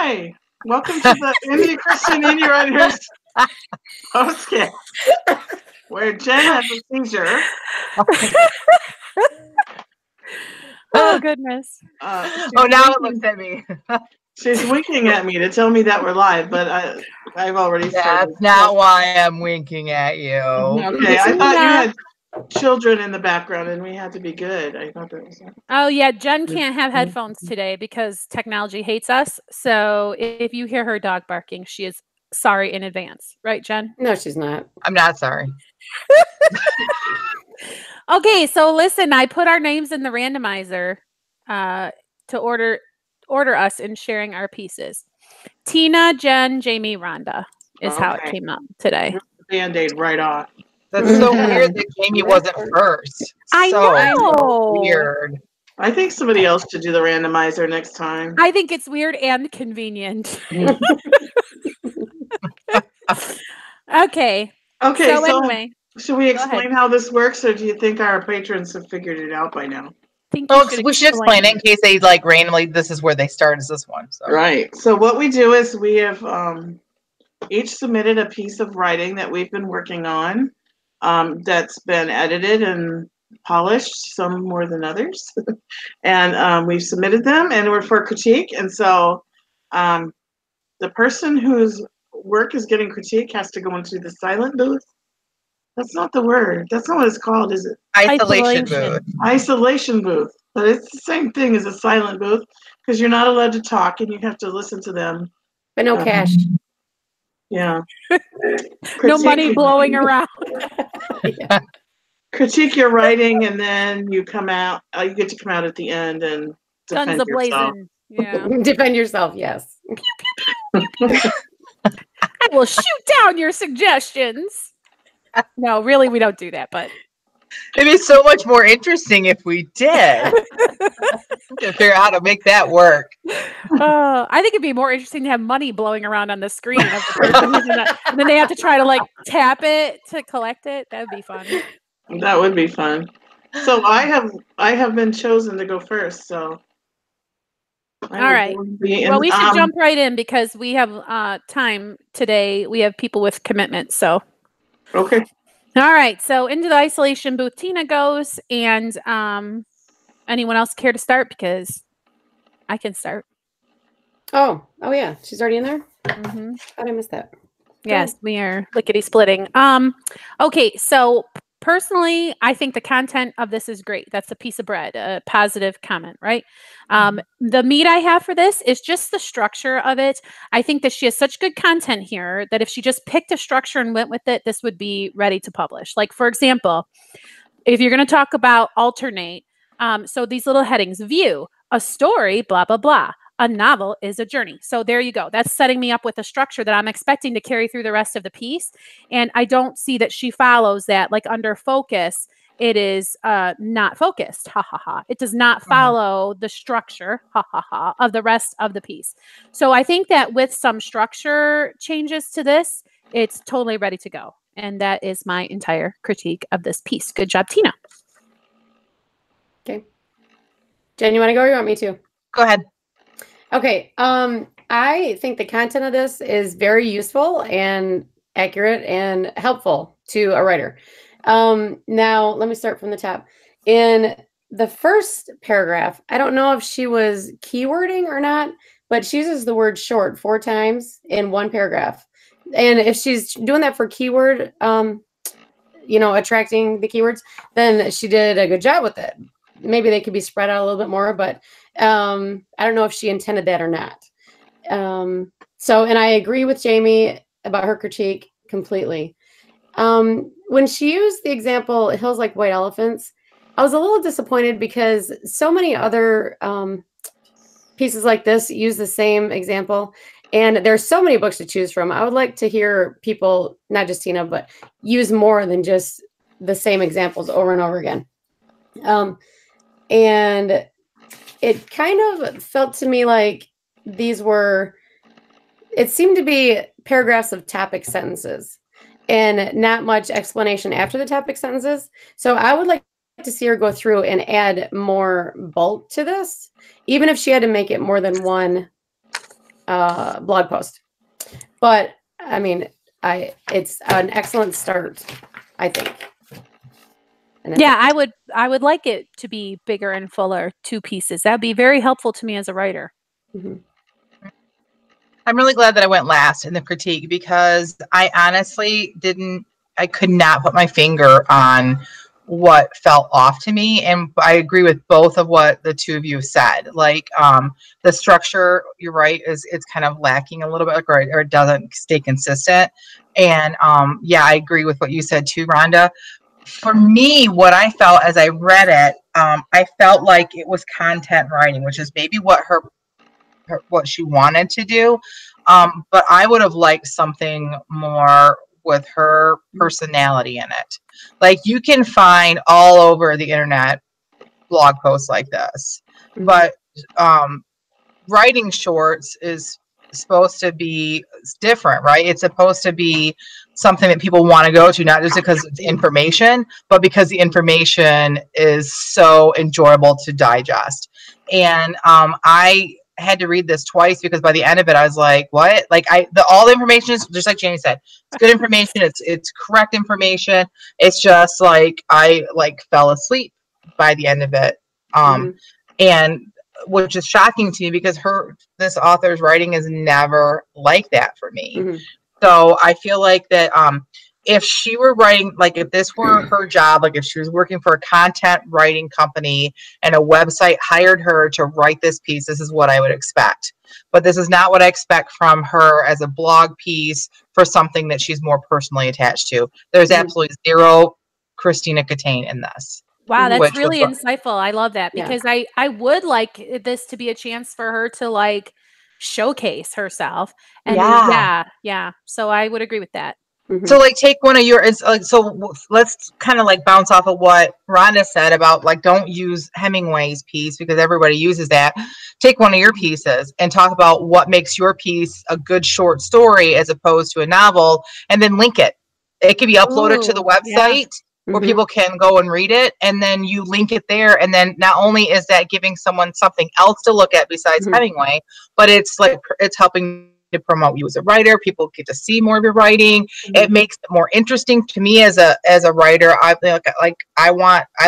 Hi, welcome to the Indie Christian Indie Writers Postcast, where Jen has a seizure. Oh, goodness. Now it looks at me. She's winking at me to tell me that we're live, but I've already started. That's not why I'm winking at you. Okay, I thought you had children in the background and we had to be good. I thought that was. Oh, yeah. Jen can't have headphones today because technology hates us. So if you hear her dog barking, she is sorry in advance. Right, Jen? No, she's not. I'm not sorry. Okay, so listen, I put our names in the randomizer to order us in sharing our pieces. Tina, Jen, Jamie, Rhonda is how it came up today. Band-Aid right off. That's so weird that Jamie wasn't first. I know. So weird. I think somebody else should do the randomizer next time. I think it's weird and convenient. Okay. So anyway. Should we explain how this works, or do you think our patrons have figured it out by now? We should explain it in case they randomly. This is where they start. Is this one? So. Right. So what we do is we have each submitted a piece of writing that we've been working on, that's been edited and polished, some more than others, and we've submitted them, and we're for critique. And so the person whose work is getting critique has to go into the silent booth. That's not the word. That's not what it's called, is it? Isolation booth. Isolation booth. But it's the same thing as a silent booth because you're not allowed to talk and you have to listen to them. But no cash. Yeah. No money blowing around. Yeah. Critique your writing, and then you come out. You get to come out at the end and defend Guns yourself. a-blazing. Yeah. Defend yourself, yes. I will shoot down your suggestions. No, really, we don't do that, but it'd be so much more interesting if we did. To figure out how to make that work. I think it'd be more interesting to have money blowing around on the screen of the person who's in that, and then they have to try to tap it to collect it. That'd be fun. That would be fun. So I have been chosen to go first. So all right. Well, we should jump right in because we have time today. We have people with commitments. So. Okay. All right. So into the isolation booth Tina goes, and anyone else care to start? Because I can start. Oh yeah. She's already in there? Mm-hmm. How did I miss that? Yes, we are lickety splitting. Okay. So personally, I think the content of this is great. That's a piece of bread, a positive comment, right? The meat I have for this is just the structure of it. I think that she has such good content here that if she just picked a structure and went with it, this would be ready to publish. Like, for example, if you're going to talk about alternate, so these little headings: view, a story, blah, blah, blah. A novel is a journey. So there you go. That's setting me up with a structure that I'm expecting to carry through the rest of the piece. And I don't see that she follows that. Like under focus, it is not focused. Ha ha ha. It does not follow the structure, ha ha ha, of the rest of the piece. So I think that with some structure changes to this, it's totally ready to go. And that is my entire critique of this piece. Good job, Tina. Okay. Jen, you want to go or you want me to? Go ahead. Okay. I think the content of this is very useful and accurate and helpful to a writer. Now, let me start from the top. In the first paragraph, I don't know if she was keywording or not, but she uses the word short 4 times in one paragraph. And if she's doing that for keyword, attracting the keywords, then she did a good job with it. Maybe they could be spread out a little bit more, but I don't know if she intended that or not. And I agree with Jamie about her critique completely. When she used the example, hills like white elephants, I was a little disappointed because so many other pieces like this use the same example. And there's so many books to choose from. I would like to hear people, not just Tina, but use more than just the same examples over and over again. And it kind of felt to me like it seemed to be paragraphs of topic sentences and not much explanation after the topic sentences. So I would like to see her go through and add more bulk to this, even if she had to make it more than one blog post. But I mean, it's an excellent start, I think. Yeah, I would like it to be bigger and fuller, 2 pieces. That would be very helpful to me as a writer. Mm-hmm. I'm really glad that I went last in the critique because I honestly I could not put my finger on what felt off to me. And I agree with both of what the two of you said. Like the structure, you're right, it's kind of lacking a little bit, or it doesn't stay consistent. And yeah, I agree with what you said too, Rhonda. For me, what I felt as I read it, I felt like it was content writing, which is maybe what what she wanted to do. But I would have liked something more with her personality in it. Like you can find all over the internet blog posts like this, but writing shorts is supposed to be different, right? It's supposed to be something that people want to go to, not just because it's information, but because the information is so enjoyable to digest. And I had to read this twice because by the end of it, I was like, what? Like all the information is just like Jamie said, it's good information. It's correct information. It's just like, I fell asleep by the end of it. And which is shocking to me because this author's writing is never like that for me. So I feel like that if she were writing, like if this were her job, like if she was working for a content writing company and a website hired her to write this piece, this is what I would expect. But this is not what I expect from her as a blog piece for something that she's more personally attached to. There's absolutely zero Christina Catane in this. Wow, that's really insightful. I love that because I would like this to be a chance for her to like showcase herself. And yeah. So I would agree with that. So like take one of your, so let's kind of like bounce off of what Rhonda said about like, don't use Hemingway's piece because everybody uses that. Take one of your pieces and talk about what makes your piece a good short story as opposed to a novel, and then link it. It can be uploaded to the website where people can go and read it, and then you link it there. And then not only is that giving someone something else to look at besides Hemingway, but it's like, it's helping to promote you as a writer. People get to see more of your writing. It makes it more interesting to me as a writer. I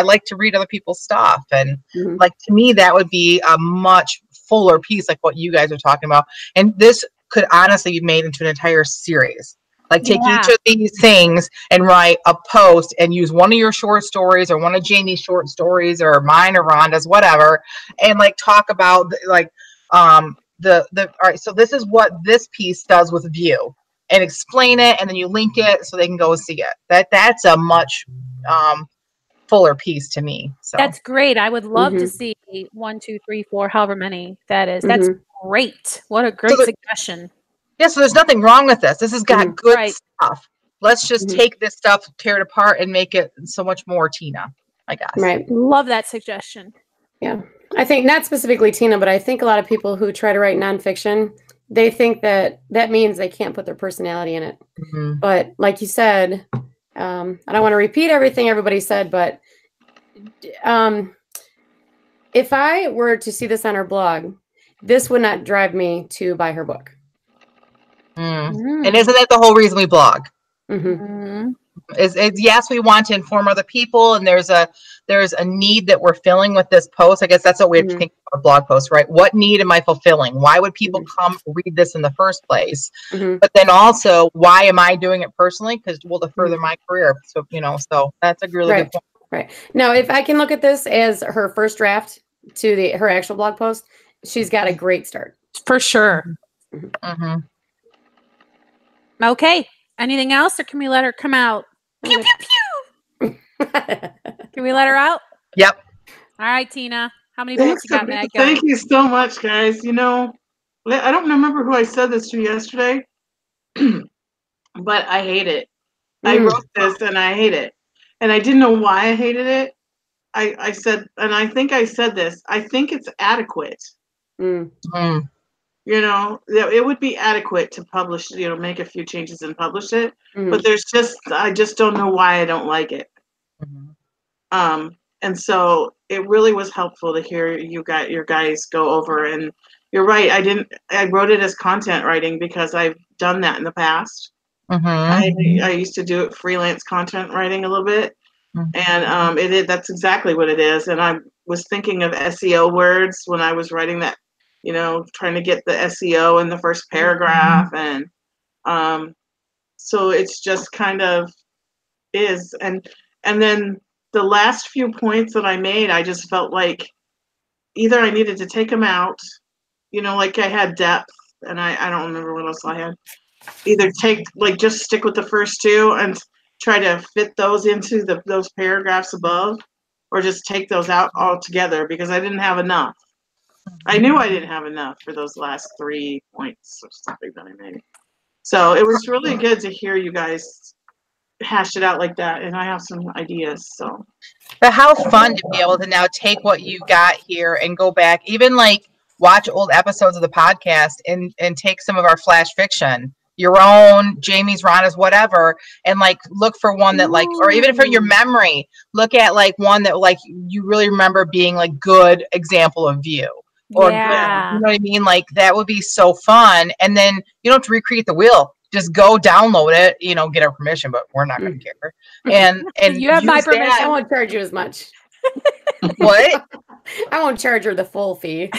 like to read other people's stuff. And like, to me, that would be a much fuller piece, like what you guys are talking about. And this could honestly be made into an entire series. Like take each of these things and write a post and use one of your short stories or one of Jamie's short stories or mine or Rhonda's, whatever. And like talk about like, all right, so this is what this piece does with view, and explain it, and then you link it so they can go see it. That's a much fuller piece to me. So that's great. I would love to see 1, 2, 3, 4, however many that is. That's great. What a great suggestion. Yeah, so there's nothing wrong with this. This has got good stuff. Let's just take this stuff, tear it apart, and make it so much more Tina, I guess. Right. Love that suggestion. Yeah. I think not specifically Tina, but I think a lot of people who try to write nonfiction, they think that means they can't put their personality in it. But like you said, I don't want to repeat everything everybody said, but if I were to see this on her blog, this would not drive me to buy her book. And isn't that the whole reason we blog? Is yes, we want to inform other people, and there's a need that we're filling with this post. I guess that's what we have to think about a blog post, right? What need am I fulfilling? Why would people come read this in the first place? But then also, why am I doing it personally? Because to further my career. So so that's a really good point. Right. Now, if I can look at this as her first draft to her actual blog post, she's got a great start for sure. Okay. Anything else, or can we let her come out? Pew, pew, pew. Can we let her out? Yep. All right, Tina. How many votes you got, Meg? Thank you so much, guys. I don't remember who I said this to yesterday, but I hate it. I wrote this and I hate it. And I didn't know why I hated it. I said, and I think I said this, I think it's adequate. It would be adequate to publish, make a few changes and publish it. But I just don't know why I don't like it. And so it really was helpful to hear your guys go over. And you're right. I wrote it as content writing because I've done that in the past. Mm-hmm. I used to do it freelance content writing a little bit. Mm-hmm. And that's exactly what it is. And I was thinking of SEO words when I was writing that, trying to get the SEO in the first paragraph. And so it's just kind of is. And then the last few points that I made, I just felt like either I needed to take them out, like I had depth, and I don't remember what else I had. Either just stick with the first two and try to fit those into those paragraphs above, or just take those out altogether because I didn't have enough. I knew I didn't have enough for those last 3 points or something that I made. So it was really good to hear you guys hash it out like that, and I have some ideas. So, but how fun to be able to now take what you got here and go back, even like watch old episodes of the podcast and take some of our flash fiction, your own, Jamie's, Rhonda's, whatever, and like look for one that like, or even from your memory, look at like one that like you really remember being like good example of you. Or yeah. you know what I mean? Like that would be so fun. And then you don't have to recreate the wheel. Just go download it, get our permission, but we're not going to care. And you have my permission. I won't charge you as much. What? I won't charge her the full fee.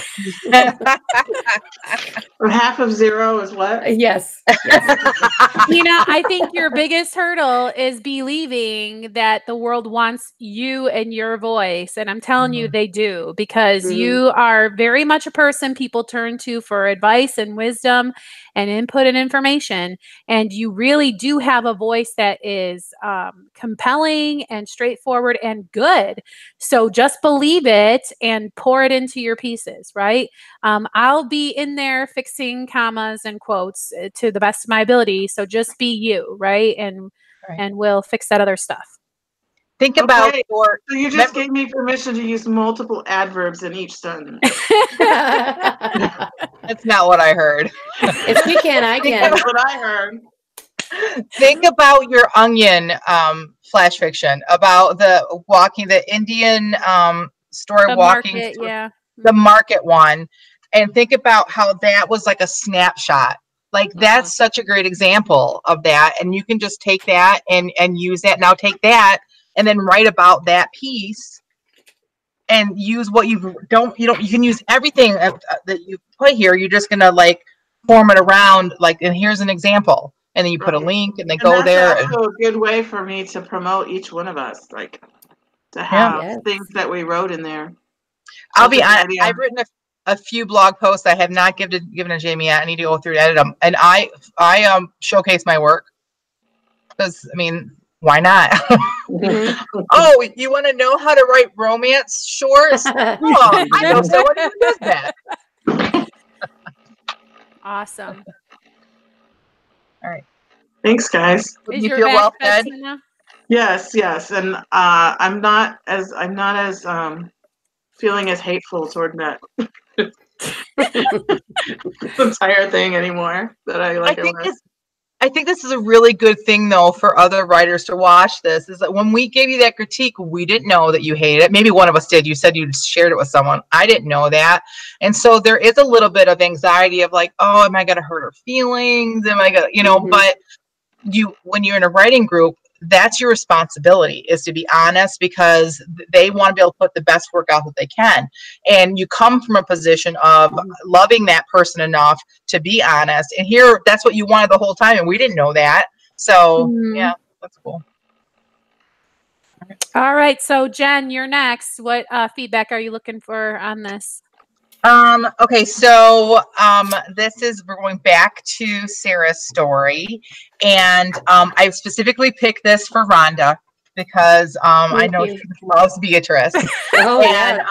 Or half of zero is what? Yes. I think your biggest hurdle is believing that the world wants you and your voice. And I'm telling you, they do, because you are very much a person people turn to for advice and wisdom and input and information. And you really do have a voice that is compelling and straightforward and good. So just believe it and pour it into your pieces, right? I'll be in there fixing commas and quotes to the best of my ability. So just be you, right? And we'll fix that other stuff. Think about so you just gave me permission to use multiple adverbs in each sentence. That's not what I heard. If you can, I can. That's what I heard. Think about your Onion flash fiction about the Indian story, The walking market, yeah. the market one, and think about how that was like a snapshot. Like that's such a great example of that, and you can just take that and use that. Now take that and then write about that piece and use what you can use everything that you put here. You're just gonna like form it around like, and here's an example, and then you put a link and then go there. That's also a good way for me to promote each one of us, like to have things that we wrote in there. I'll be honest, I've written a few blog posts I have not given to Jamie yet. I need to go through and edit them, and I showcase my work because why not? Oh, you want to know how to write romance shorts? Oh, I know someone who does that. Awesome. All right. Thanks, guys. Do you feel well fed? Yes, and I'm not as feeling as hateful toward that entire thing anymore. That I think this is a really good thing, though, for other writers to watch this, is that when we gave you that critique, we didn't know that you hated it. Maybe one of us did. You said you shared it with someone. I didn't know that. And so there is a little bit of anxiety of like, oh, am I going to hurt her feelings? Am I going to, but when you're in a writing group, that's your responsibility, is to be honest, because they want to be able to put the best work out that they can. And you come from a position of loving that person enough to be honest. And here, that's what you wanted the whole time. And we didn't know that. So yeah, that's cool. All right. So Jen, you're next. What feedback are you looking for on this? Okay, so we're going back to Sarah's story, and I specifically picked this for Rhonda because I know she loves Beatrice. I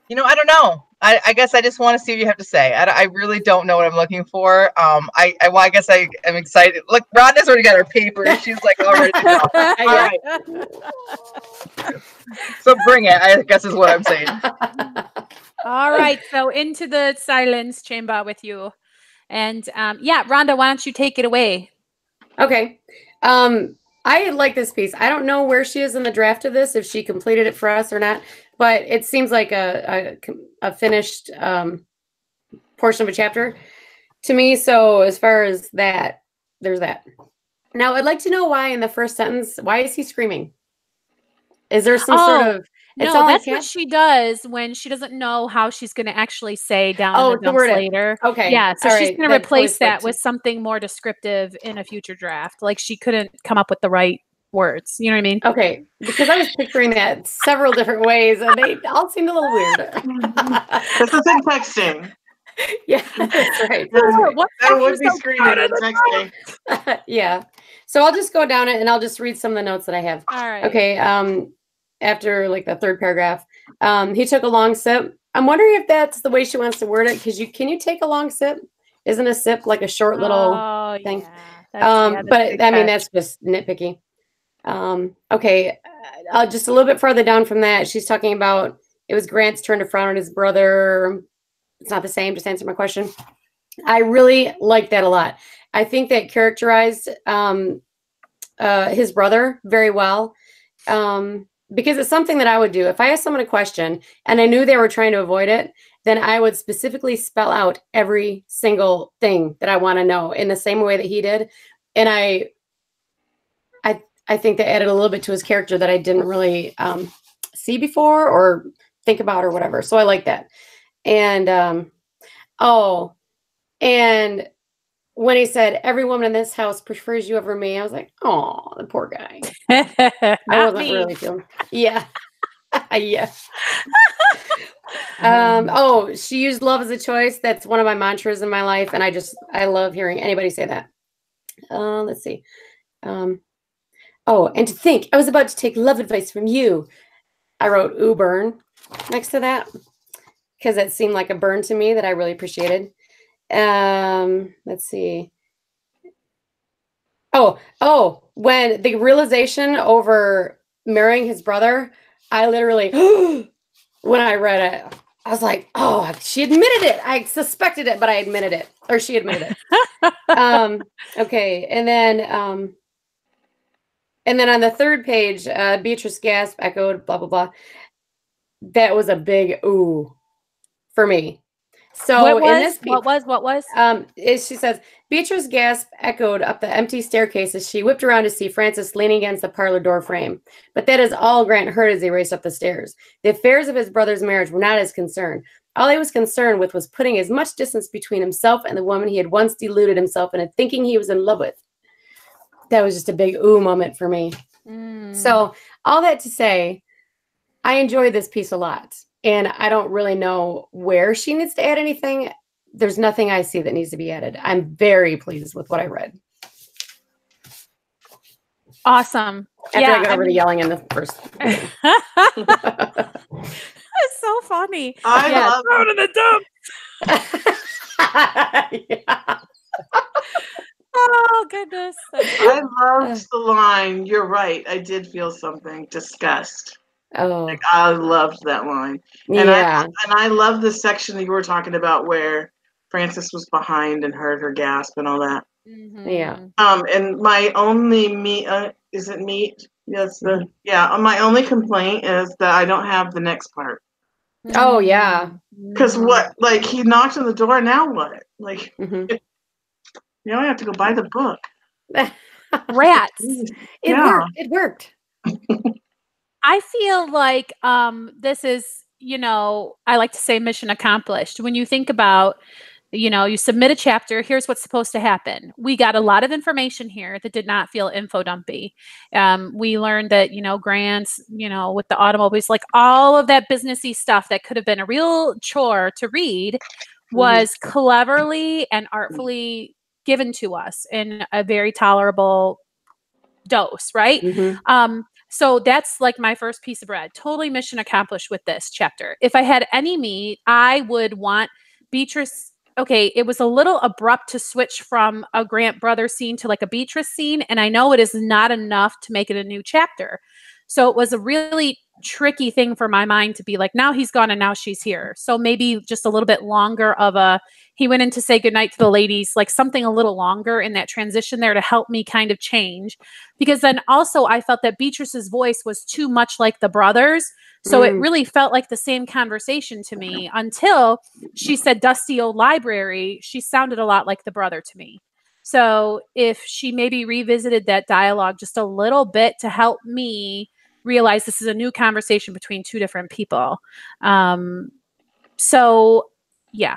don't know. I guess I just want to see what you have to say. I really don't know what I'm looking for. I guess I am excited. Look, Rhonda's already got her paper. She's like already. All right. So bring it, I guess is what I'm saying. All right. So into the silence chamber with you. And Rhonda, why don't you take it away? Okay. I like this piece. I don't know where she is in the draft of this, if she completed it for us or not, but it seems like a finished portion of a chapter to me. So as far as that, there's that. Now, I'd like to know why in the first sentence, why is he screaming? Is there some sort of... No, that's what she does when she doesn't know how she's going to actually say down in the dumps later. Okay. Yeah, so All she's right. going to replace totally that with something more descriptive in a future draft. Like she couldn't come up with the right words. You know what I mean? Okay, because I was picturing that several different ways, and they all seemed a little weird. This is in texting. Yeah, that's right. That would be screaming in texting. Yeah. So I'll just go down it and I'll just read some of the notes that I have. All right. Okay. After like the third paragraph, he took a long sip. I'm wondering if that's the way she wants to word it. Because can you take a long sip? Isn't a sip like a short little thing? Yeah. But I mean, that's just nitpicky. Okay. Just a little bit farther down from that, she's talking about it was Grant's turn to frown at his brother. It's not the same. Just answer my question. I really like that a lot. I think that characterized his brother very well, because it's something that I would do. If I asked someone a question and I knew they were trying to avoid it, then I would specifically spell out every single thing that I want to know in the same way that he did. And I think that added a little bit to his character that I didn't really see before or think about or whatever. So I like that. And, and when he said, every woman in this house prefers you over me, I was like, oh, the poor guy. I wasn't really feeling. Yeah. Yeah. She used love as a choice. That's one of my mantras in my life. And I love hearing anybody say that. Let's see. And to think I was about to take love advice from you. I wrote, ooh, burn next to that, because it seemed like a burn to me that I really appreciated. Let's see. When the realization over marrying his brother, I literally, when I read it, I was like, oh, she admitted it. I suspected it, but I admitted it, or she admitted it. Okay. And then on the third page, Beatrice gasped, echoed, blah, blah, blah. That was a big ooh for me. So what was? She says, Beatrice gasp echoed up the empty staircase as she whipped around to see Francis leaning against the parlor door frame. But that is all Grant heard as he raced up the stairs. The affairs of his brother's marriage were not his concern. All he was concerned with was putting as much distance between himself and the woman he had once deluded himself into thinking he was in love with. That was just a big ooh moment for me. So all that to say, I enjoyed this piece a lot. And I don't really know where she needs to add anything. There's nothing I see that needs to be added. I'm very pleased with what I read. Awesome. After I got over the yelling in the first. It's so funny. I love thrown in the dump. Yeah. Oh, goodness. I loved the line, you're right, I did feel something, disgust. Oh, Like, I loved that line. And I love the section that you were talking about where Frances was behind and heard her gasp and all that. Mm-hmm. Yeah. And my only is it meat? Yes. My only complaint is that I don't have the next part. Oh, yeah. Because what, like, he knocked on the door, now what? Like, you only have to go buy the book. Rats. It worked. I feel like this is, I like to say mission accomplished. When you think about, you submit a chapter, here's what's supposed to happen. We got a lot of information here that did not feel info dumpy. We learned that, Grant's, with the automobiles, like all of that businessy stuff that could have been a real chore to read was cleverly and artfully given to us in a very tolerable dose, right? So that's like my first piece of bread. Totally mission accomplished with this chapter. If I had any meat, I would want Beatrice. Okay, it was a little abrupt to switch from a Grant brother scene to like a Beatrice scene. And I know it is not enough to make it a new chapter. So it was a really tricky thing for my mind to be like, now he's gone and now she's here. So maybe just a little bit longer of he went in to say goodnight to the ladies, like something a little longer in that transition there to help me kind of change. Because then also I felt that Beatrice's voice was too much like the brothers. So it really felt like the same conversation to me until she said dusty old library. She sounded a lot like the brother to me. So if she maybe revisited that dialogue just a little bit to help me realize this is a new conversation between two different people. So yeah.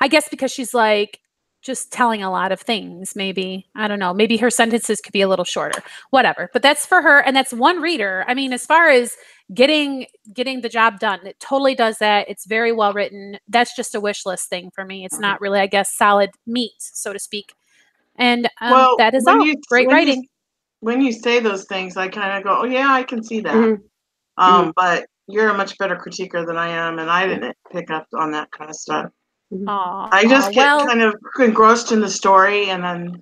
I guess because she's like just telling a lot of things, maybe. I don't know. Maybe her sentences could be a little shorter. Whatever. But that's for her. And that's one reader. I mean, as far as getting the job done, it totally does that. It's very well written. That's just a wish list thing for me. It's not really, I guess, solid meat, so to speak. And that is all. Great writing. When you say those things, I kind of go, oh, yeah, I can see that. But you're a much better critiquer than I am, and I didn't pick up on that kind of stuff. I just get kind of engrossed in the story, and then.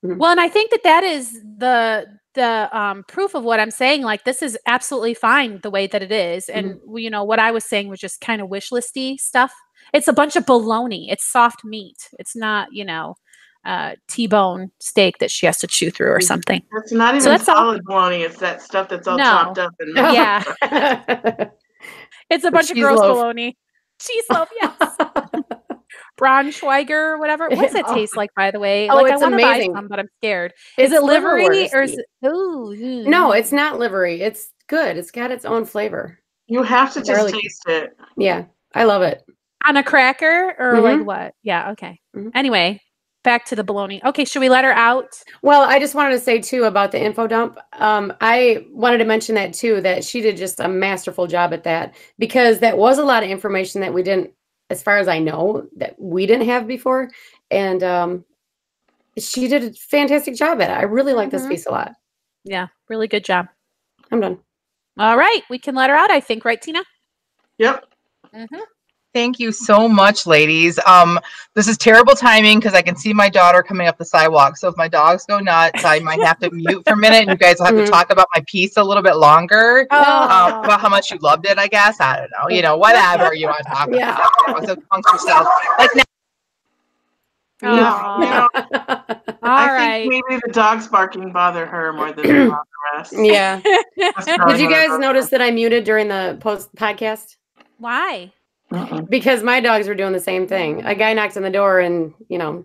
Well, and I think that is the proof of what I'm saying. Like, this is absolutely fine the way that it is. And, you know, what I was saying was just kind of wish listy stuff. It's a bunch of baloney. It's soft meat. It's not, you know, T-bone steak that she has to chew through or something. It's not even solid bologna. It's that stuff that's all chopped up. And yeah. It's a bunch of gross bologna. Cheese loaf, yes. Braunschweiger or whatever. What does it taste like, by the way? Oh, like, it's I want to buy amazing. some, but I'm scared. Is it livery or is it? No, it's not livery. It's good. It's got its own flavor. You have to just taste it. Yeah, I love it. On a cracker or like what? Yeah, okay. Anyway, back to the bologna. Okay, should we let her out? Well, I just wanted to say, too, about the info dump. I wanted to mention that, too, that she did just a masterful job at that, because that was a lot of information that we didn't, as far as I know, that we didn't have before. And she did a fantastic job at it. I really like this piece a lot. Yeah, really good job. I'm done. All right, we can let her out, I think. Right, Tina? Yep. Thank you so much, ladies. This is terrible timing because I can see my daughter coming up the sidewalk. So if my dogs go nuts, I might have to mute for a minute, and you guys will have to talk about my piece a little bit longer. About how much you loved it, I guess. I don't know. You know, whatever you want to talk about. So amongst yourself. Like now. I think maybe the dogs barking bother her more than the rest. Yeah. Did you guys notice that I muted during the podcast? Why? Because my dogs were doing the same thing. A guy knocked on the door, and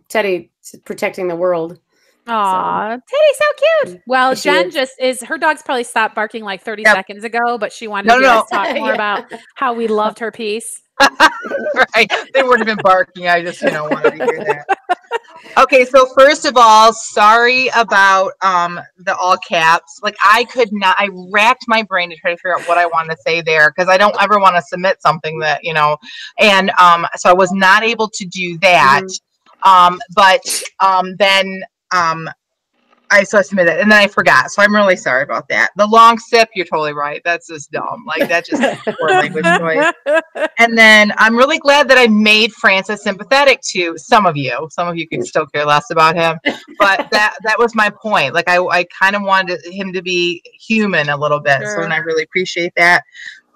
Teddy's protecting the world. Aw, Teddy's so cute. Well, Jen her dogs probably stopped barking like 30 seconds ago, but she wanted to talk more about how we loved her piece. Right. They wouldn't have been barking. I just, wanted to hear that. Okay, so first of all, sorry about the all caps. Like, I racked my brain to try to figure out what I wanted to say there, because I don't ever want to submit something that, and so I was not able to do that. But then I submitted, and then I forgot. So I'm really sorry about that. The long sip, you're totally right. That's just dumb. Like, that's just poor language choice. And then I'm really glad that I made Francis sympathetic to some of you. Some of you can still care less about him, but that was my point. Like, I kind of wanted him to be human a little bit. Sure. So, and I really appreciate that.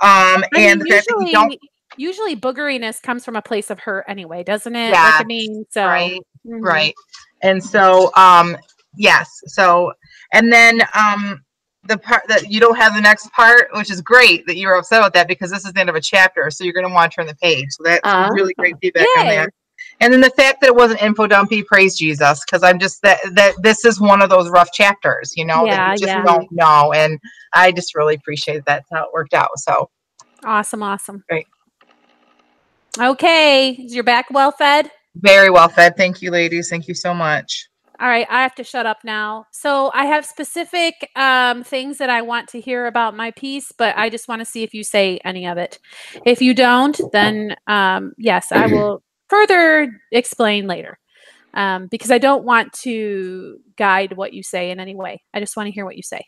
And the fact that you don't. Usually boogeriness comes from a place of hurt anyway, doesn't it? Yeah. Right. Right. And so, yes. So, and then the part that you don't have the next part, which is great that you're upset about that, because this is the end of a chapter. So you're going to want to turn the page. So that's really great feedback on that. And then the fact that it wasn't info dumpy, praise Jesus, because I'm just that this is one of those rough chapters, that you just don't know. And I just really appreciate that's how it worked out. So awesome. Great. Okay. Is your back well fed? Very well fed. Thank you, ladies. Thank you so much. All right, I have to shut up now. So I have specific things that I want to hear about my piece, but I just want to see if you say any of it. If you don't, then yes, I will further explain later, because I don't want to guide what you say in any way. I just want to hear what you say.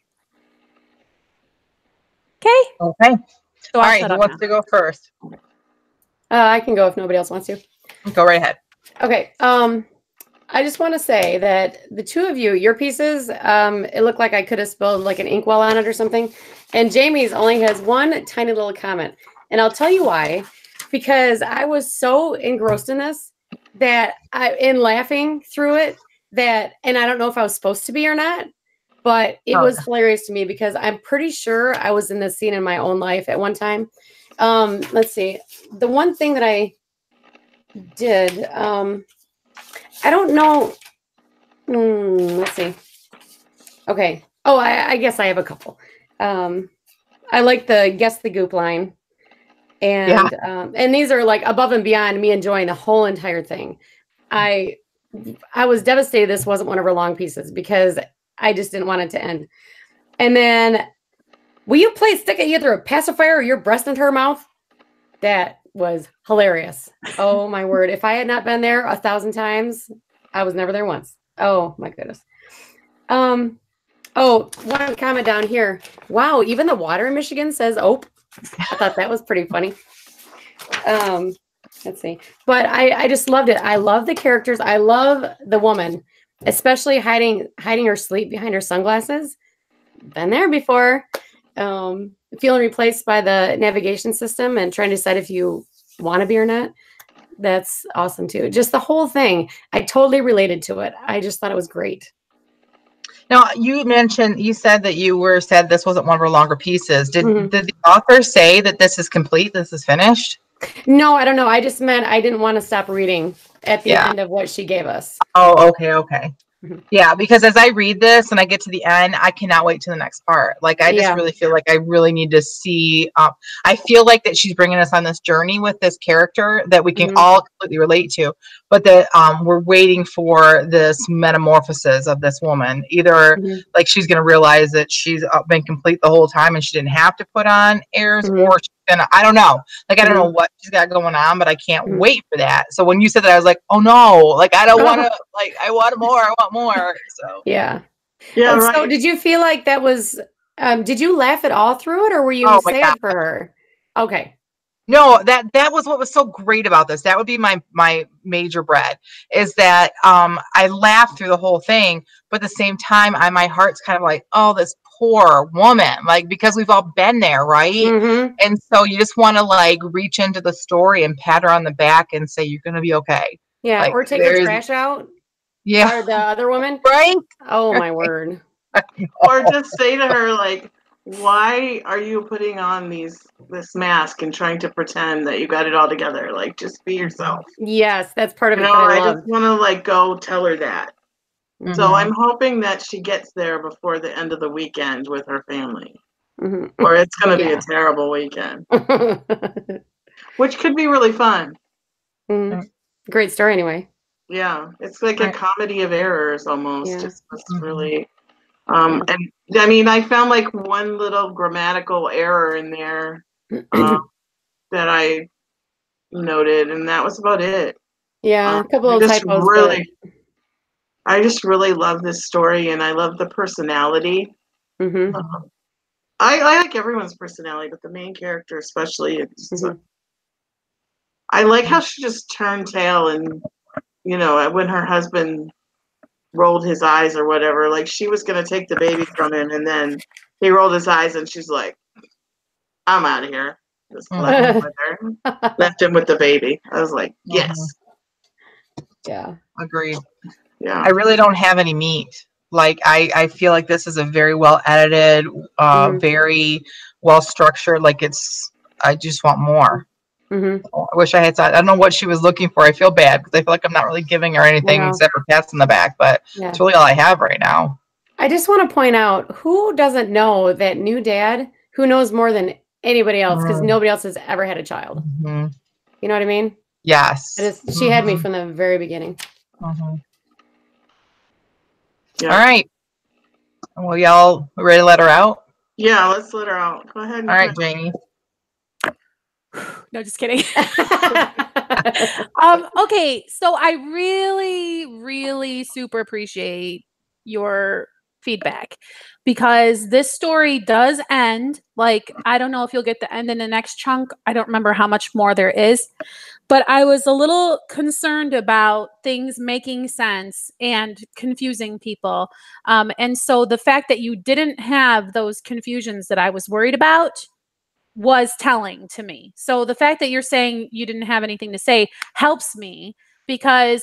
Okay. So all right, who wants to go first? I can go if nobody else wants to. Go right ahead. Okay. I just want to say that the two of you, your pieces, it looked like I could have spilled like an inkwell on it or something. And Jamie's only has one tiny little comment. And I'll tell you why. Because I was so engrossed in this that in laughing through it, and I don't know if I was supposed to be or not, but it was hilarious to me because I'm pretty sure I was in this scene in my own life at one time. Let's see. The one thing that I did, I don't know. Let's see. Okay. Oh, I guess I have a couple. I like the guess the goop line. And and these are like above and beyond me enjoying the whole entire thing. I was devastated this wasn't one of her long pieces because I just didn't want it to end. And then, will you please stick either a pacifier or your breast into her mouth? That was hilarious. Oh my word. If I had not been there 1,000 times, I was never there once. Oh my goodness. Oh, one comment down here. Wow, even the water in Michigan says "ope." I thought that was pretty funny. Let's see. But I just loved it. I love the characters. I love the woman, especially hiding her sleep behind her sunglasses. Been there before. Feeling replaced by the navigation system and trying to decide if you want to be or not. That's awesome too. Just the whole thing. I totally related to it. I just thought it was great. Now, you said that you were sad this wasn't one of her longer pieces. Did the author say that this is complete? This is finished? No, I don't know. I just meant I didn't want to stop reading at the end of what she gave us. Oh, okay. Yeah, because as I read this and I get to the end, I cannot wait to the next part. Like, I just really feel like I really need to see. I feel like that she's bringing us on this journey with this character that we can all completely relate to, but that we're waiting for this metamorphosis of this woman. Either like she's going to realize that she's been complete the whole time and she didn't have to put on airs, or she's gonna, I don't know. Like, I don't know what she's got going on, but I can't wait for that. So when you said that, I was like, oh no, like I don't want to. Like, I want more. I want more. So Yeah. Right. So did you feel like that was? Did you laugh at all through it, or were you sad for her? Okay. No, that was what was so great about this. That would be my major bread, is that I laughed through the whole thing, but at the same time, my heart's kind of like, oh, this poor woman, like, because we've all been there, right? And so you just want to like reach into the story and pat her on the back and say you're gonna be okay. Yeah, like, or take her trash out. Yeah, or the other woman, right? Oh my word! Or just say to her like, why are you putting on this mask and trying to pretend that you got it all together? Like, just be yourself. Yes, that's part of it. I just want to like go tell her that. So I'm hoping that she gets there before the end of the weekend with her family, or it's going to be a terrible weekend, which could be really fun. Great story, anyway. Yeah, it's like a comedy of errors almost. Yeah. It's really. And I mean, I found like one little grammatical error in there that I noted, and that was about it. Yeah, a couple of typos. I just really love this story, and I love the personality. I like everyone's personality, but the main character especially. I like how she just turned tail, and when her husband rolled his eyes or whatever, like she was going to take the baby from him, and then he rolled his eyes and she's like, I'm out of here. Just left him with the baby. I was like, yes. Yeah. Agreed. Yeah. I really don't have any meat. Like, I feel like this is a very well edited, very well structured. Like, I just want more. I wish I had. I don't know what she was looking for. I feel bad because I feel like I'm not really giving her anything except for pats in the back. But it's really all I have right now. I just want to point out, who doesn't know that new dad who knows more than anybody else, because nobody else has ever had a child. You know what I mean? Yes. She had me from the very beginning. Yeah. All right. Well, y'all ready to let her out? Yeah, let's let her out. Go ahead. All right, Jamie. No, just kidding. Okay, so I really, really super appreciate your feedback, because this story does end. Like, I don't know if you'll get the end in the next chunk. I don't remember how much more there is, but I was a little concerned about things making sense and confusing people. And so the fact that you didn't have those confusions that I was worried about was telling to me. So the fact that you're saying you didn't have anything to say helps me, because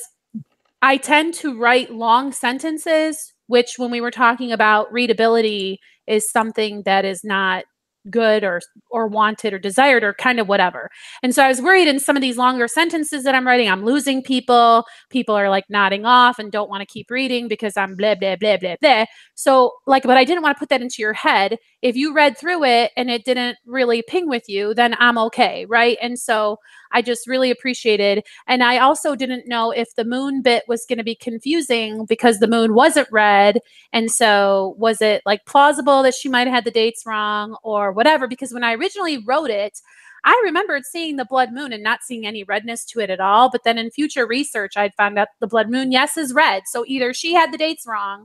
I tend to write long sentences, which when we were talking about readability is something that is not good or wanted or desired or kind of whatever. And so I was worried in some of these longer sentences that I'm writing, I'm losing people. People are like nodding off and don't want to keep reading because I'm blah, blah, blah, blah, blah. So like, but I didn't want to put that into your head. If you read through it and it didn't really ping with you, then I'm okay. Right. And so I just really appreciated. And I also didn't know if the moon bit was going to be confusing because the moon wasn't red. And so was it like plausible that she might have had the dates wrong or whatever? Because when I originally wrote it, I remembered seeing the blood moon and not seeing any redness to it at all. But then in future research, I'd found out the blood moon, yes, is red. So either she had the dates wrong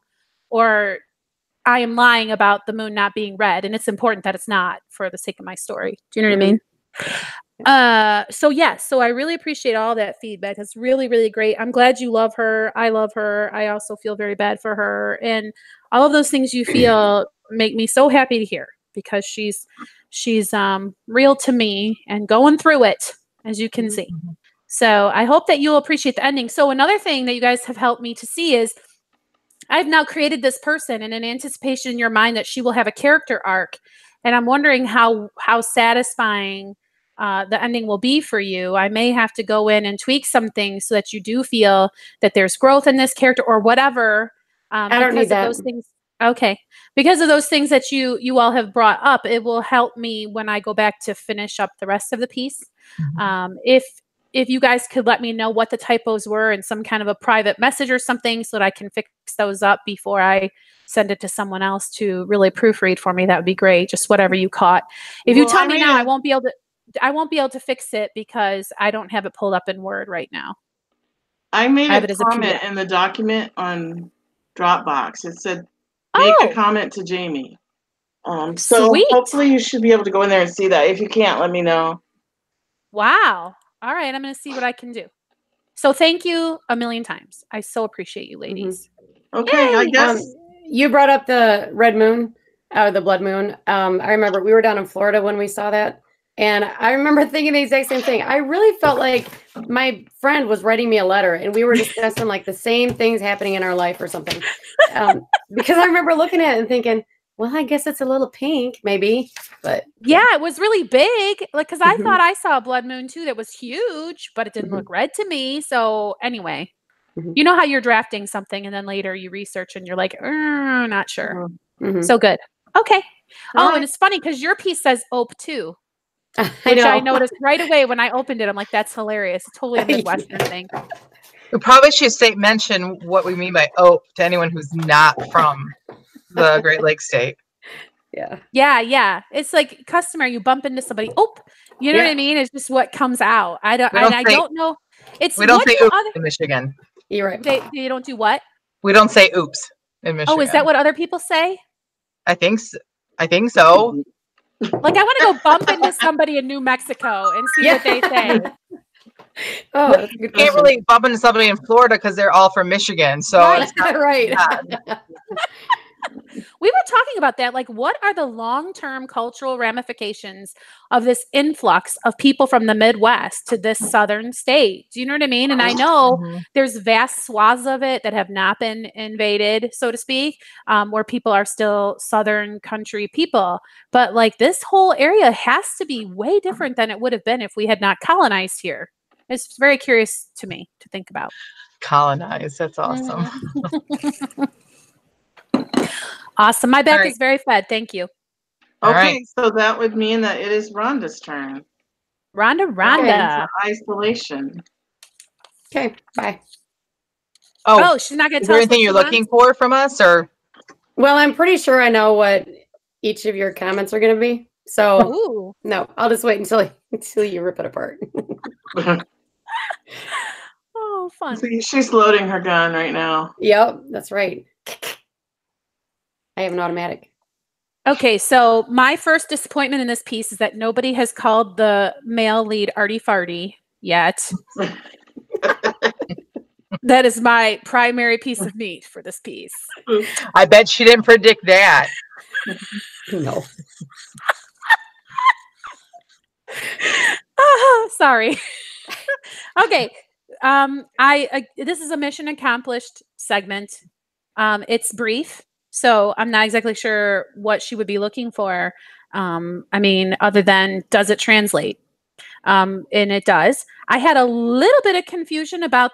or I am lying about the moon not being red. And it's important that it's not for the sake of my story. Do you know what I mean? So yes, so I really appreciate all that feedback. It's really, really great. I'm glad you love her. I love her. I also feel very bad for her. And all of those things you feel make me so happy to hear, because she's real to me and going through it, as you can see. So I hope that you'll appreciate the ending. So another thing that you guys have helped me to see is I've now created this person in an anticipation in your mind that she will have a character arc. And I'm wondering how satisfying the ending will be for you. I may have to go in and tweak some things so that you do feel that there's growth in this character or whatever. I don't need that. Those things. Okay. Because of those things that you all have brought up, it will help me when I go back to finish up the rest of the piece. If you guys could let me know what the typos were in some kind of a private message or something so that I can fix those up before I send it to someone else to really proofread for me, that would be great. Just whatever you caught. If you tell me now, I won't be able to fix it because I don't have it pulled up in Word right now. I made a comment in the document on Dropbox. It said, make a comment to Jamie. So Sweet. Hopefully you should be able to go in there and see that. If you can't, let me know. Wow. All right. I'm going to see what I can do. So thank you a million times. I so appreciate you, ladies. Okay. Yay! I guess. You brought up the red moon, the blood moon. I remember we were down in Florida when we saw that. And I remember thinking the exact same thing. I really felt like my friend was writing me a letter and we were discussing like the same things happening in our life or something. Because I remember looking at it and thinking, well, I guess it's a little pink, maybe. But yeah, it was really big. Like, because I thought I saw a blood moon too that was huge, but it didn't look red to me. So anyway, you know how you're drafting something and then later you research and you're like, not sure. So good. Okay. And it's funny because your piece says "ope" too. Which I noticed right away when I opened it. I'm like, that's hilarious. It's totally a Midwestern thing. We probably should mention what we mean by "ope" to anyone who's not from the Great Lakes state. Yeah. It's like customary. You bump into somebody. "Ope." You know what I mean? It's just what comes out. I don't know. We don't say "oops" in Michigan. You're right. They don't do what? We don't say "oops" in Michigan. Oh, is that what other people say? I think so. Like, I want to go bump into somebody in New Mexico and see what they say. You can't really bump into somebody in Florida because they're all from Michigan. So right. We were talking about that. Like, what are the long-term cultural ramifications of this influx of people from the Midwest to this southern state? Do you know what I mean? And I know there's vast swaths of it that have not been invaded, so to speak, where people are still southern country people. But like, this whole area has to be way different than it would have been if we had not colonized here. It's very curious to me to think about. Colonized. That's awesome. Awesome. My back is very fed. Thank you. Okay, so that would mean that it is Rhonda's turn. Rhonda. Isolation. Okay, bye. Oh, she's not going to tell us. Is there anything you're looking for from us, or? Well, I'm pretty sure I know what each of your comments are going to be. So no, I'll just wait until you rip it apart. Oh, fun. She's loading her gun right now. Yep, that's right. I have an automatic. Okay, so my first disappointment in this piece is that nobody has called the male lead Artie Farty yet. That is my primary piece of meat for this piece. I bet she didn't predict that. No. Sorry. Okay. This is a mission accomplished segment. It's brief, so I'm not exactly sure what she would be looking for. I mean, other than does it translate? And it does. I had a little bit of confusion about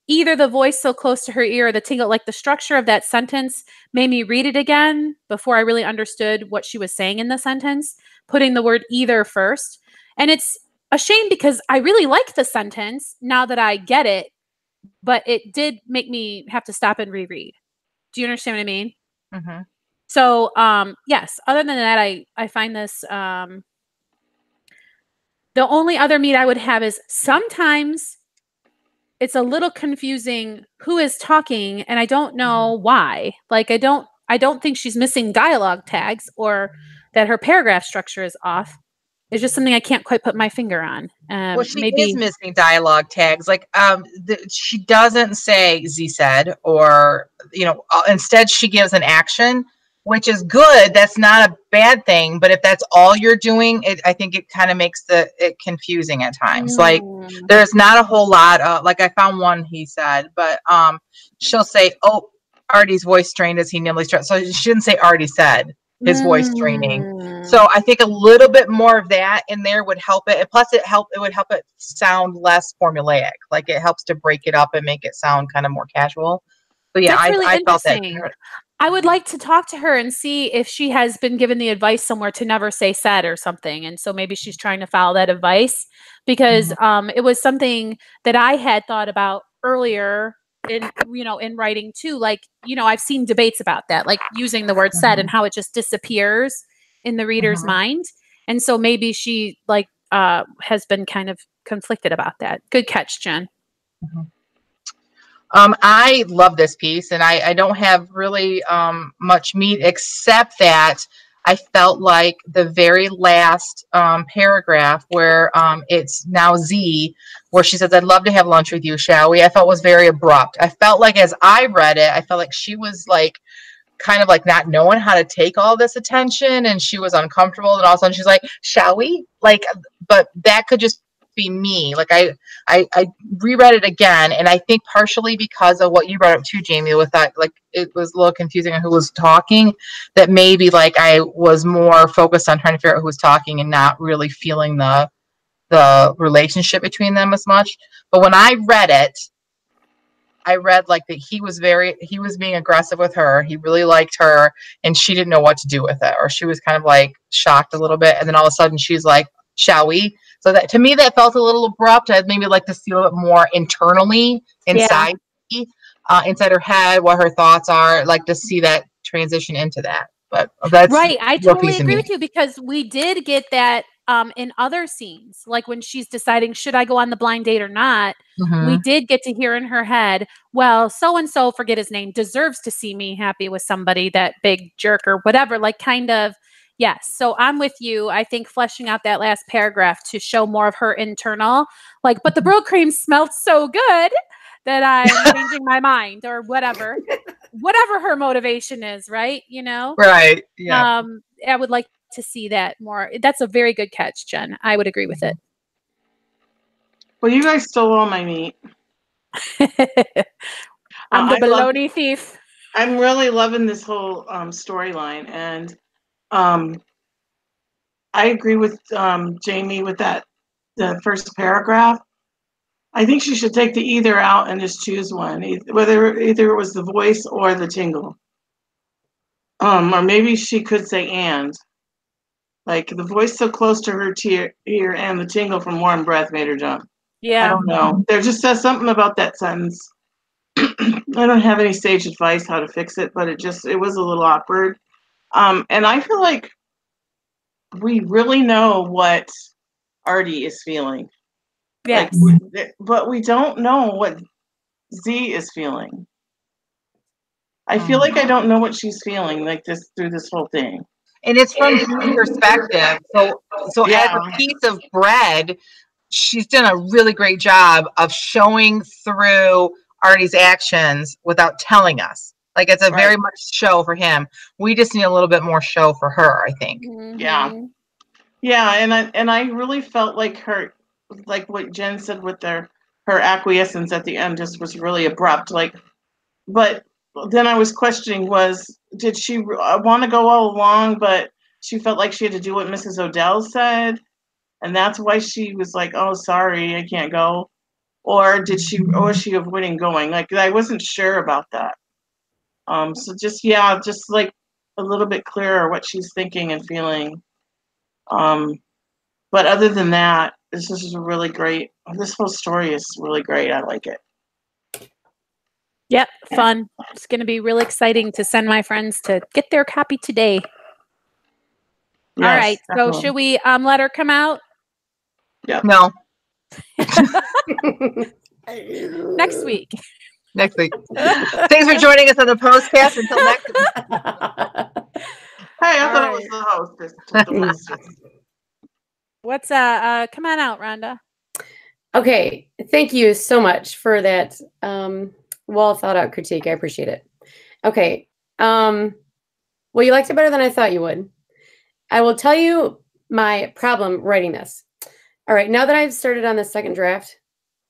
either the voice so close to her ear or the tingle, like the structure of that sentence made me read it again before I really understood what she was saying in the sentence, putting the word either first. And it's a shame because I really like the sentence now that I get it, but it did make me have to stop and reread. Do you understand what I mean? Mm-hmm. So, yes, other than that, I find this, the only other meat I would have is sometimes it's a little confusing who is talking, and I don't know why. Like, I don't think she's missing dialogue tags or that her paragraph structure is off. It's just something I can't quite put my finger on. Well, she Maybe is missing dialogue tags. Like, she doesn't say "Z said" or instead she gives an action, which is good. That's not a bad thing. But if that's all you're doing, I think it kind of makes it confusing at times. Like, there's not a whole lot of, like, I found one he said, but she'll say, "Oh, Artie's voice strained as he nimbly stretched." So she didn't say Artie said his voice straining. So I think a little bit more of that in there would help it. And plus it would help it sound less formulaic. Like, it helps to break it up and make it sound kind of more casual. But yeah, that's really I felt that. interesting. I would like to talk to her and see if she has been given the advice somewhere to never say said or something. And so maybe she's trying to follow that advice, because it was something that I had thought about earlier in writing too. Like, I've seen debates about that, like using the word said and how it just disappears in the reader's mind. And so maybe she has been kind of conflicted about that. Good catch, Jen. I love this piece, and I don't have really much meat, except that I felt like the very last paragraph where it's now Z, where she says, "I'd love to have lunch with you, shall we?" I felt was very abrupt. I felt like as I read it, I felt like she was like kind of like not knowing how to take all this attention, and she was uncomfortable, and all of a sudden she's like, "Shall we?" Like, but that could just be me. Like, I reread it again, and I think partially because of what you brought up too, Jamie, with that, like, it was a little confusing on who was talking, that maybe like I was more focused on trying to figure out who was talking and not really feeling the relationship between them as much. But when I read it, I read like that he was being aggressive with her. He really liked her, and she didn't know what to do with it, or she was kind of like shocked a little bit. And then all of a sudden she's like, "Shall we?" So that, to me, that felt a little abrupt. I'd maybe like to see a little bit more internally inside, inside her head, what her thoughts are, like to see that transition into that. But that's right. I totally agree with you, because we did get that in other scenes, like when she's deciding, should I go on the blind date or not? We did get to hear in her head, well, so-and-so, forget his name, deserves to see me happy with somebody, that big jerk or whatever, like, kind of. Yes. So I'm with you. I think fleshing out that last paragraph to show more of her internal, like, but the Brill cream smelled so good that I'm changing my mind, or whatever her motivation is, right? Right. Yeah. I would like to see that more. That's a very good catch, Jen. I would agree with it. Well, you guys stole all my meat. I'm the baloney thief. I'm really loving this whole storyline, and I agree with Jamie with the first paragraph. I think she should take the either out and just choose one, whether either it was the voice or the tingle. Or maybe she could say "and." Like, the voice so close to her ear and the tingle from warm breath made her jump. Yeah. I don't know. There just says something about that sentence. I don't have any sage advice how to fix it, but it was a little awkward. And I feel like we really know what Artie is feeling. Yes. But we don't know what Z is feeling. I feel like I don't know what she's feeling like this through this whole thing. And it's from his perspective. So as Yeah. a piece of bread, she's done a really great job of showing through Artie's actions without telling us. Like, it's a very much show for him. We just need a little bit more show for her, I think. Yeah. Yeah, and I really felt like her, like what Jen said with her acquiescence at the end just was really abrupt. Like, but then I was questioning, did she want to go all along, but she felt like she had to do what Mrs. Odell said, and that's why she was like, oh, sorry, I can't go, or was she avoiding going? Like, I wasn't sure about that. So just like a little bit clearer what she's thinking and feeling. But other than that, this is really great. This whole story is really great. I like it. Yep, fun. It's going to be really exciting to send my friends to get their copy today. Yes, all right, definitely. so should we let her come out? Yeah. No. Next week. Next week. Thanks for joining us on the Postcast. Until next week. Hey, I thought it was the host. What's come on out, Rhonda. Okay, thank you so much for that well thought out critique. I appreciate it. Okay, well, you liked it better than I thought you would. I will tell you my problem writing this. All right, now that I've started on the second draft,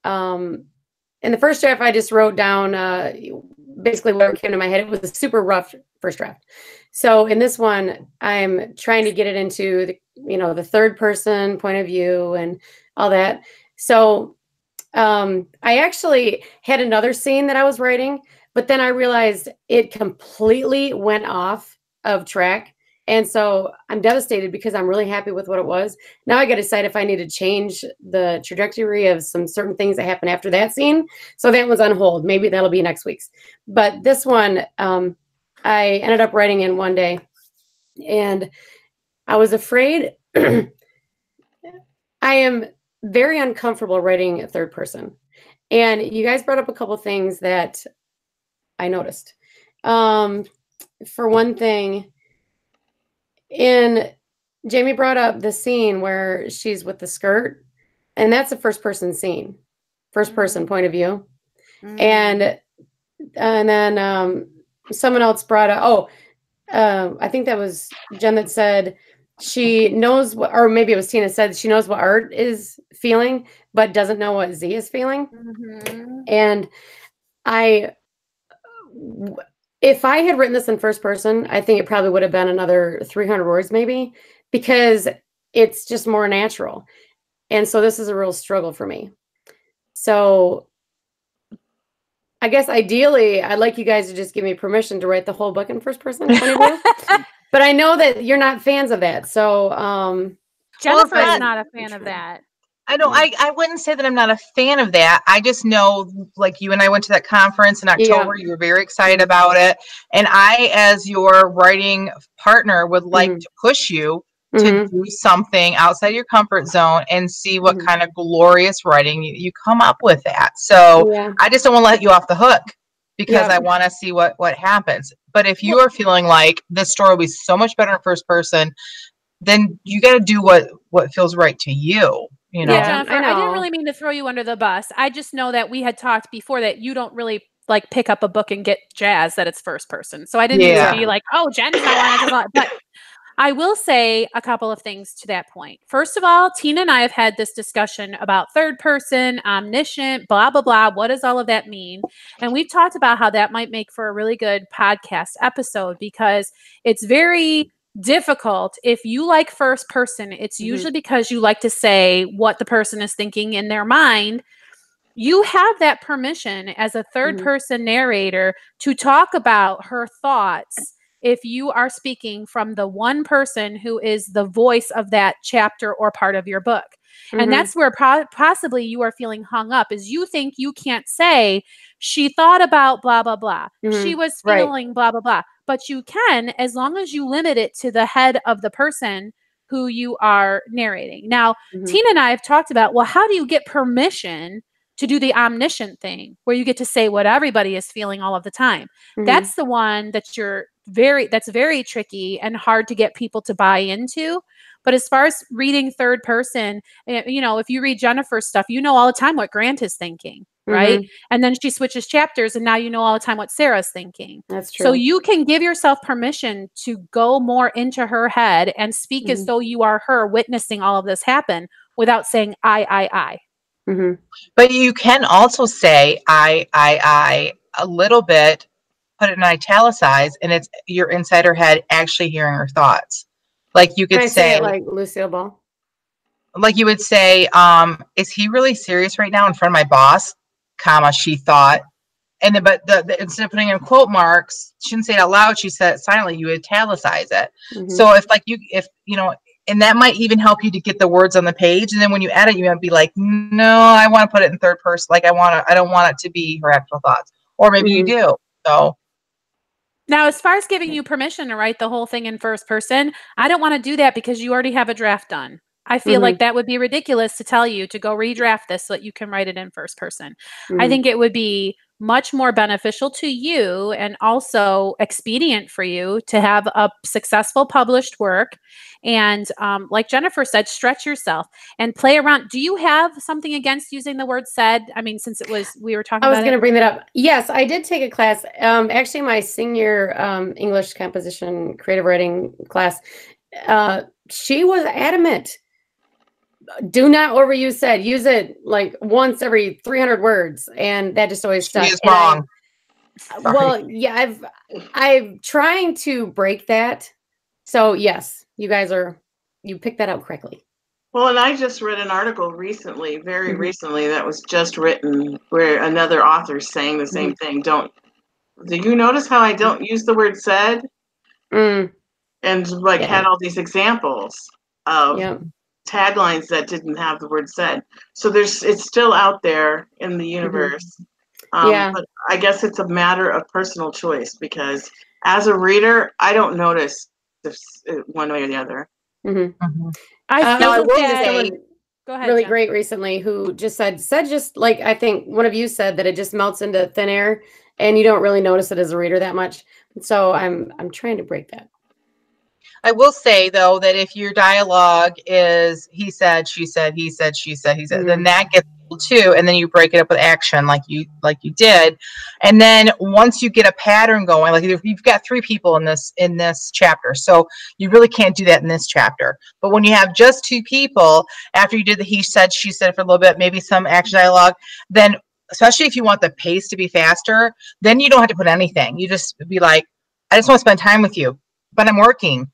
in the first draft I just wrote down basically what came to my head. It was a super rough first draft. So in this one, I'm trying to get it into the third person point of view and all that. So I actually had another scene that I was writing, but then I realized it completely went off of track. And so I'm devastated because I'm really happy with what it was. Now I got to decide if I need to change the trajectory of some certain things that happen after that scene. So that one's on hold. Maybe that'll be next week's. But this one, I ended up writing in one day. And I was afraid. I am very uncomfortable writing a third person. And you guys brought up a couple things that I noticed. For one thing, Jamie brought up the scene where she's with the skirt, and that's a first person scene, first person point of view. And then someone else brought up, I think that was Jen that said she knows what, or maybe it was Tina said she knows what Art is feeling, but doesn't know what Z is feeling. And if I had written this in first person, I think it probably would have been another 300 words maybe, because it's just more natural. And so this is a real struggle for me. So I guess ideally, I'd like you guys to just give me permission to write the whole book in first person point of view. But I know that you're not fans of that. So Jennifer's not a fan of that. I know. I wouldn't say that I'm not a fan of that. I just know, like, you and I went to that conference in October. You were very excited about it. And I, as your writing partner, would like to push you to do something outside your comfort zone and see what kind of glorious writing you come up with that. So I just don't want to let you off the hook because I want to see what happens. But if you are feeling like this story will be so much better in first person, then you got to do what feels right to you. You know? Yeah, Jennifer, I didn't really mean to throw you under the bus. I just know that we had talked before that you don't really like pick up a book and get jazzed that it's first person. So I didn't mean to be like, oh, Jen's not wanting to. But I will say a couple of things to that point. First of all, Tina and I have had this discussion about third person, omniscient, blah, blah, blah. What does all of that mean? And we've talked about how that might make for a really good podcast episode because it's very difficult. If you like first person, it's usually because you like to say what the person is thinking in their mind. You have that permission as a third person narrator to talk about her thoughts if you are speaking from the one person who is the voice of that chapter or part of your book. And that's where possibly you are feeling hung up, is you think you can't say she thought about blah, blah, blah. She was feeling blah, blah, blah. But you can, as long as you limit it to the head of the person who you are narrating. Now, Tina and I have talked about, well, how do you get permission to do the omniscient thing where you get to say what everybody is feeling all of the time. Mhm. That's the one that that's very tricky and hard to get people to buy into. But as far as reading third person, you know, if you read Jennifer's stuff, you know all the time what Grant is thinking, right? Mhm. And then she switches chapters and now you know all the time what Sarah's thinking. That's true. So you can give yourself permission to go more into her head and speak as Mhm. though you are her witnessing all of this happen without saying I. Mhm. But you can also say I a little bit, put it in italicized, and it's you're inside her head actually hearing her thoughts. Like you Can could I say say, it like Lucille Ball? like you would say, is he really serious right now in front of my boss? Comma, she thought. And then, but instead of putting in quote marks, she didn't say it out loud. She said it silently. You italicize it. Mhm. So if you know, and that might even help you to get the words on the page. And then when you edit, you might be like, no, I want to put it in third person. Like I don't want it to be her actual thoughts. Or maybe you Mhm. do. So Now, as far as giving you permission to write the whole thing in first person, I don't want to do that because you already have a draft done. I feel like Mhm. that would be ridiculous to tell you to go redraft this so that you can write it in first person. I Mhm. think it would be much more beneficial to you and also expedient for you to have a successful published work. And like Jennifer said, stretch yourself and play around. Do you have something against using the word said? I mean, since we were talking I was about going to it. bring that up. Yes, I did take a class. Actually, my senior English composition creative writing class. She was adamant. Do not overuse said. Use it like once every 300 words, and that just always she stuck. is And wrong. well, yeah, I'm trying to break that. So yes, you picked that up correctly. Well, and I just read an article recently, very Mhm. recently, that was just written where another author's saying the same thing. Do you notice how I don't use the word said? Mm, And like yeah, had all these examples of yeah. taglines that didn't have the word said. So it's still out there in the Mm-hmm. universe. Yeah. But I guess it's a matter of personal choice because as a reader, I don't notice if one way or the other. Mm-hmm. Mhm. I I feel I was will listening to that. say- someone Go ahead, really Jen. great recently who just said just like I think one of you said that it just melts into thin air and you don't really notice it as a reader that much. So I'm trying to break that. I will say though that if your dialogue is he said, she said, he said, she said, he said, then that gets too, and then you break it up with action like you did, and then once you get a pattern going, like if you've got 3 people in this chapter, so you really can't do that in this chapter. But when you have just 2 people, after you did the he said, she said for a little bit, maybe some action dialogue, then especially if you want the pace to be faster, then you don't have to put anything. You just be like, I just want to spend time with you, but I'm working.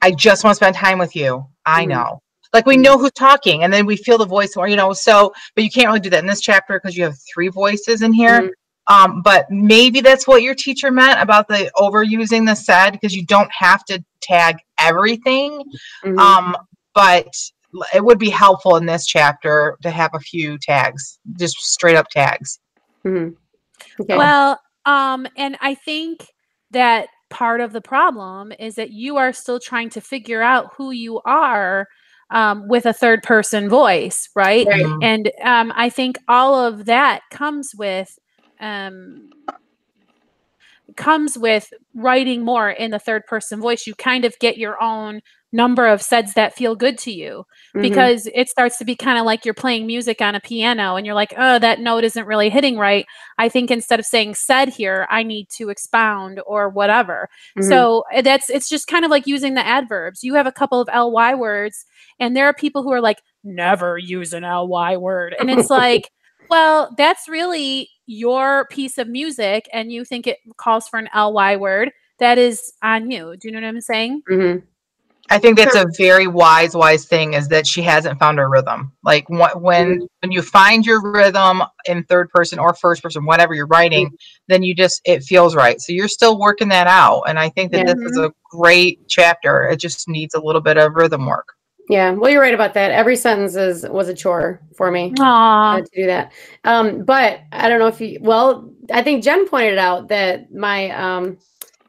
I just want to spend time with you. I know. Like we know who's talking and then we feel the voice more, you know, so, but you can't really do that in this chapter because you have 3 voices in here. But maybe that's what your teacher meant about the overusing the said, because you don't have to tag everything. But it would be helpful in this chapter to have a few tags, just straight up tags. Okay. Well, and I think that part of the problem is that you are still trying to figure out who you are with a third person voice, right? Right. Mhm. And I think all of that comes with writing more in the third person voice. You kind of get your own number of saids that feel good to you because it starts to be kind of like you're playing music on a piano and you're like, oh, that note isn't really hitting right. I think instead of saying said here, I need to expound or whatever. So it's just kind of like using the adverbs. You have a couple of ly words and there are people who are like, never use an ly word. And it's like, well, that's really your piece of music and you think it calls for an ly word. That is on you. Do you know what I'm saying? I think that's a very wise thing, is that she hasn't found her rhythm. Like when you find your rhythm in third person or first person, whatever you're writing, then it feels right. So you're still working that out. And I think that this is a great chapter. It just needs a little bit of rhythm work. Yeah, well, you're right about that. Every sentence was a chore for me to do that. But I don't know if I think Jen pointed out that my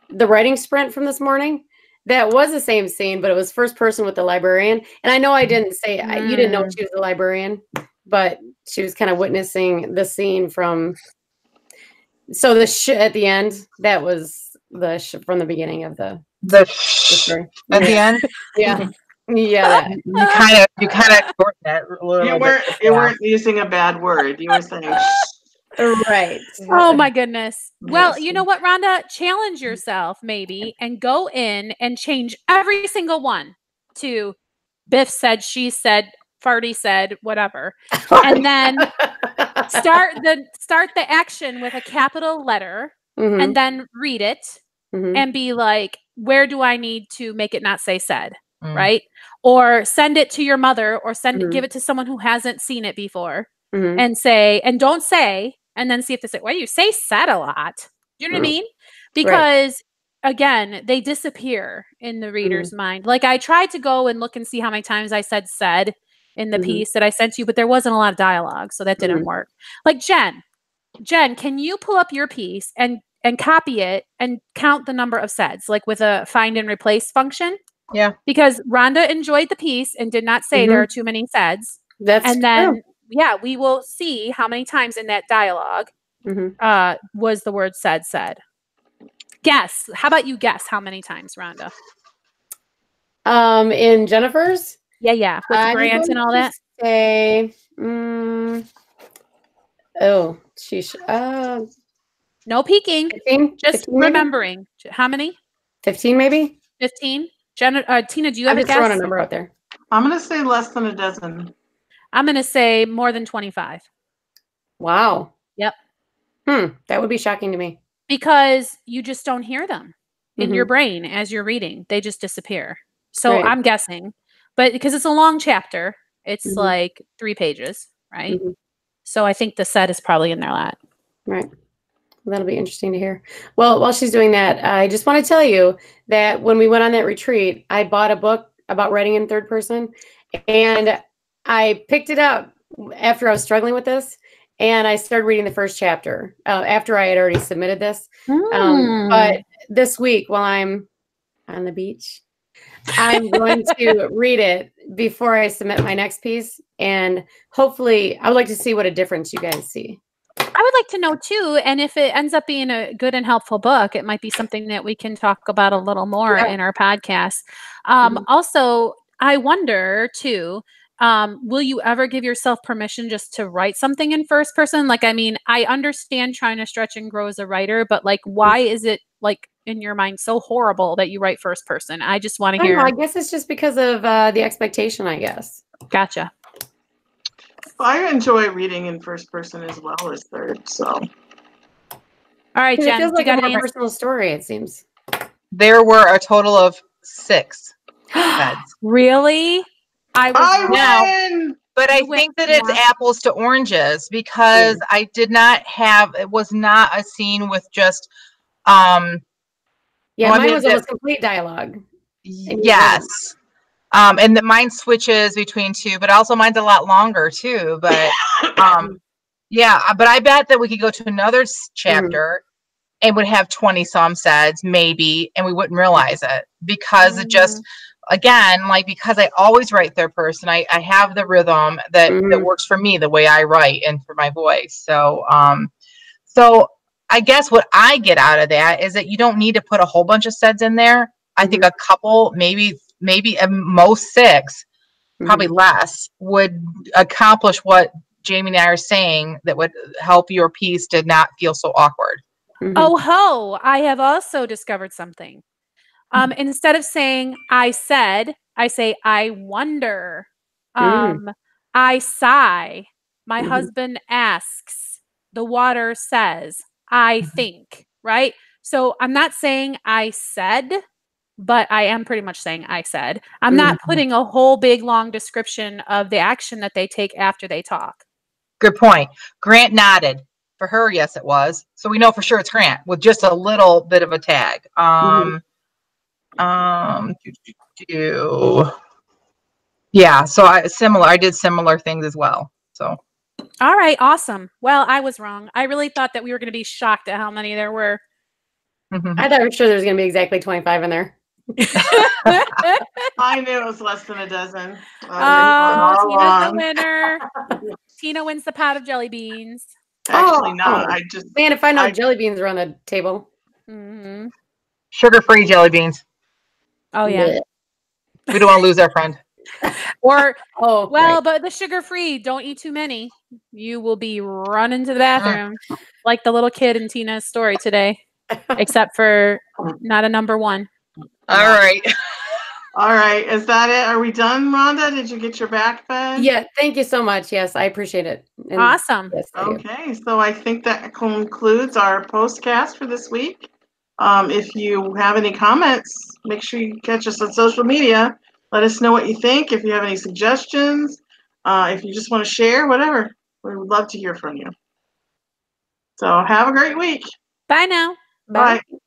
the writing sprint from this morning, that was the same scene, but it was first person with the librarian. And I know I didn't say you didn't know she was the librarian. but she was kind of witnessing the scene from. So the at the end, that was from the beginning of the story. At the end. Yeah, yeah. That. You kind of shortened that a little bit. You weren't using a bad word. You were saying. Right. Oh my goodness. Well, Yes. you know what, Rhonda? Challenge yourself maybe and go in and change every single one to Biff said, she said, Farty said, whatever. And then start the action with a capital letter and then read it and be like, where do I need to make it not say said? Right? Or send it to your mother or give it to someone who hasn't seen it before and say, and don't say, and then see if they say, well, you say said a lot. Do you know what I mean? Because again, they disappear in the reader's mind. Like I tried to go and look and see how many times I said in the piece that I sent you, but there wasn't a lot of dialogue. So that didn't work. Like Jen, can you pull up your piece and copy it and count the number of saids, like with a find and replace function? Yeah. Because Rhonda enjoyed the piece and did not say there are too many saids. That's and then we will see how many times in that dialogue was the word said. Guess. How about you guess how many times, Rhonda? In Jennifer's? Yeah. With Grant and all that? Say, oh, sheesh. No peeking. 15? Just 15 remembering. Maybe? How many? 15 maybe? 15? Tina, do you have I'm a just throwing guess? a number out there. I'm going to say less than a dozen. I'm going to say more than 25. Wow. Yep. That would be shocking to me. Because you just don't hear them in your brain as you're reading. They just disappear. So Right. I'm guessing. But because it's a long chapter, it's like 3 pages, right? So I think the set is probably in there a lot. Right. Well, that'll be interesting to hear. Well, while she's doing that, I just want to tell you that when we went on that retreat, I bought a book about writing in third person, and I picked it up after I was struggling with this, and I started reading the first chapter after I had already submitted this. But this week, while I'm on the beach, I'm going to read it before I submit my next piece, and hopefully, I would like to see what a difference you guys see. I would like to know too, and if it ends up being a good and helpful book, it might be something that we can talk about a little more in our podcast. Also, I wonder too, will you ever give yourself permission just to write something in first person? Like, I mean, I understand trying to stretch and grow as a writer, but like, why is it like in your mind so horrible that you write first person? I just want to hear. I guess it's just because of the expectation, I guess. Gotcha. I enjoy reading in first person as well as third. So, all right, Jen, it feels like you a got more any personal story. It seems there were a total of 6 beds. Really? I win! But I think that it's apples to oranges because I did not have. It was not a scene with just. Mine was almost complete dialogue. Yes. And mine switches between 2, but also mine's a lot longer too. But but I bet that we could go to another chapter and would have 20 some saids maybe, and we wouldn't realize it because it just, again, like, because I always write third person, I have the rhythm that works for me, the way I write and for my voice. So, so I guess what I get out of that is that you don't need to put a whole bunch of saids in there. I think a couple, maybe at most 6, probably less, would accomplish what Jamie and I are saying, that would help your piece to not feel so awkward. Oh ho, I have also discovered something. Instead of saying I said, I say I wonder. I sigh. My husband asks. The water says. I think, right? So I'm not saying I said, but I am pretty much saying I said. I'm not putting a whole big long description of the action that they take after they talk. Good point. Grant nodded. For her, yes, it was. So we know for sure it's Grant with just a little bit of a tag. Yeah, so I did similar things as well. So all right, awesome. Well, I was wrong. I really thought that we were going to be shocked at how many there were. I thought for sure there was going to be exactly 25 in there. I knew it was less than a dozen. Oh, Tina's the winner. Tina wins the pot of jelly beans. Actually, Oh, not. oh. Man, if I know I- jelly beans are on the table. Hmm. Sugar-free jelly beans. Oh yeah. Blech. We don't want to lose our friend. Or Oh, well, right. but the sugar-free. Don't eat too many. You will be running to the bathroom like the little kid in Tina's story today, except for not a number one. All right. All right. Is that it? Are we done, Rhonda? Did you get your back fed? Yeah, thank you so much. Yes, I appreciate it. And Awesome. yes, I do. Okay, so I think that concludes our postcast for this week. If you have any comments, make sure you catch us on social media. Let us know what you think. If you have any suggestions, if you just want to share, whatever, we would love to hear from you. So have a great week. Bye now. Bye. Bye.